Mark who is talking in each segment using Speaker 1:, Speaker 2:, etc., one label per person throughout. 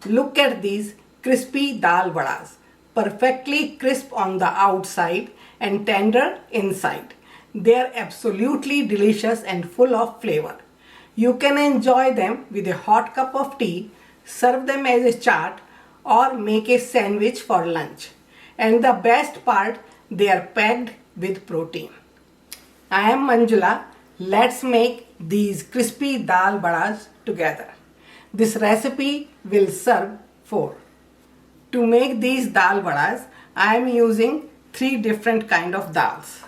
Speaker 1: Look at these crispy dal vadas, perfectly crisp on the outside and tender inside. They are absolutely delicious and full of flavor. You can enjoy them with a hot cup of tea, serve them as a chaat, or make a sandwich for lunch. And the best part, they are packed with protein. I am Manjula. Let's make these crispy dal vadas together. This recipe will serve 4. To make these dal vadas, I am using 3 different kind of dals.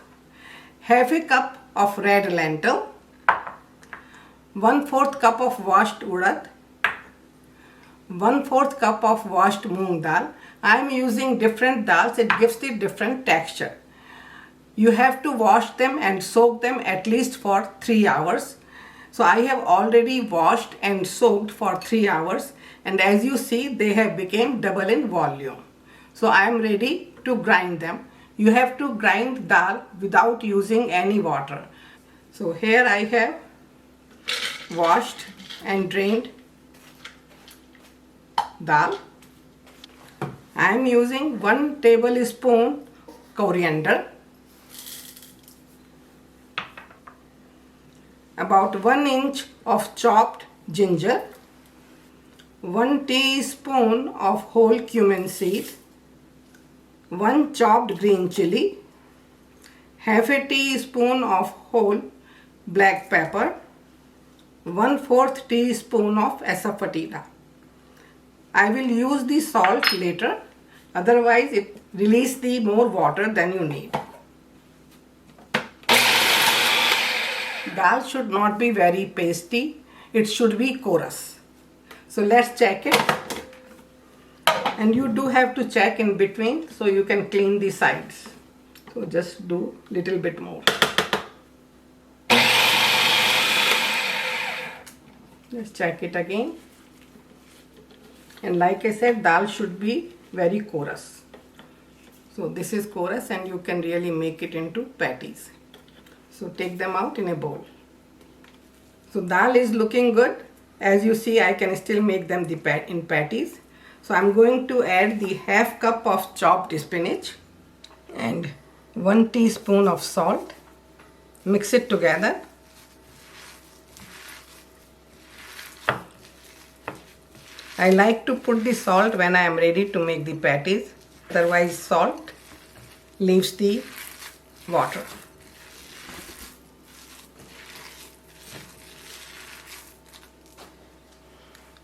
Speaker 1: Half a cup of red lentil, 1/4 cup of washed urad, 1/4 cup of washed moong dal. I am using different dals, it gives the different texture. You have to wash them and soak them at least for 3 hours. So I have already washed and soaked for 3 hours, and as you see they have become double in volume. So I am ready to grind them. You have to grind dal without using any water. So here I have washed and drained dal. I am using 1 tablespoon coriander, about 1 inch of chopped ginger, 1 teaspoon of whole cumin seed, 1 chopped green chili, half a teaspoon of whole black pepper, 1/4 teaspoon of asafetida. I will use the salt later, otherwise it releases the more water than you need. Dal should not be very pasty, it should be coarse. So let's check it. And you do have to check in between so you can clean the sides. So just do little bit more. Let's check it again. And like I said, dal should be very coarse. So this is coarse and you can really make it into patties. So take them out in a bowl. So dal is looking good. As you see, I can still make them in patties. So I'm going to add the half cup of chopped spinach and 1 teaspoon of salt. Mix it together. I like to put the salt when I am ready to make the patties. Otherwise salt leaves the water.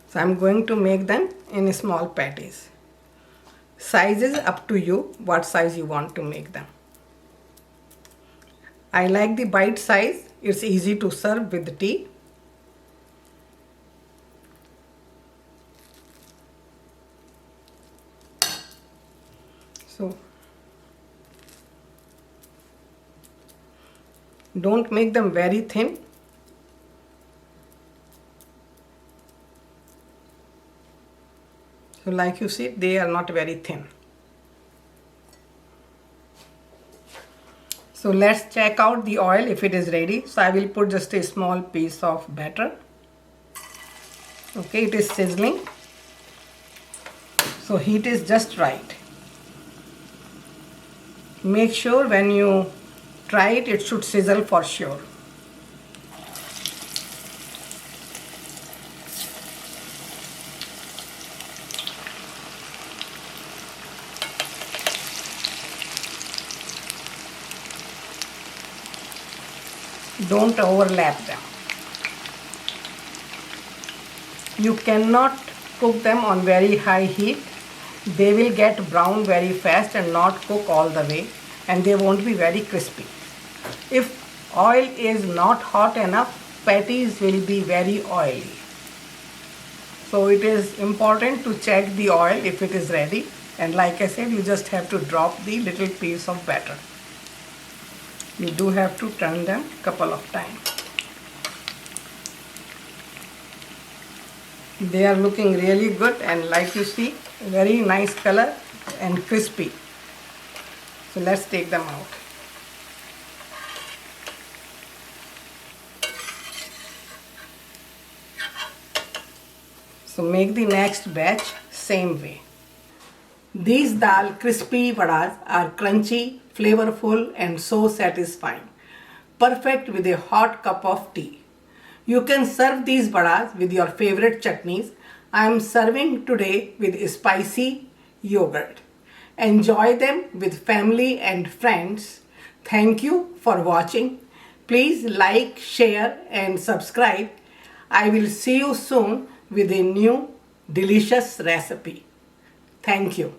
Speaker 1: So I'm going to make them in small patties. Size is up to you, what size you want to make them. I like the bite size, it's easy to serve with the tea. So don't make them very thin. So like you see, they are not very thin. So let's check out the oil if it is ready. So I will put just a small piece of batter. Okay, it is sizzling. So heat is just right. Make sure when you try it, it should sizzle for sure. Don't overlap them. You cannot cook them on very high heat. They will get brown very fast and not cook all the way, and they won't be very crispy. If oil is not hot enough, patties will be very oily. So it is important to check the oil if it is ready, and like I said, you just have to drop the little piece of batter. You do have to turn them couple of times. They are looking really good, and like you see, very nice color and crispy. So let's take them out. So make the next batch same way. These dal crispy vadas are crunchy, flavorful and so satisfying. Perfect with a hot cup of tea. You can serve these vadas with your favorite chutneys. I am serving today with spicy yogurt. Enjoy them with family and friends. Thank you for watching. Please like, share and subscribe. I will see you soon with a new delicious recipe. Thank you.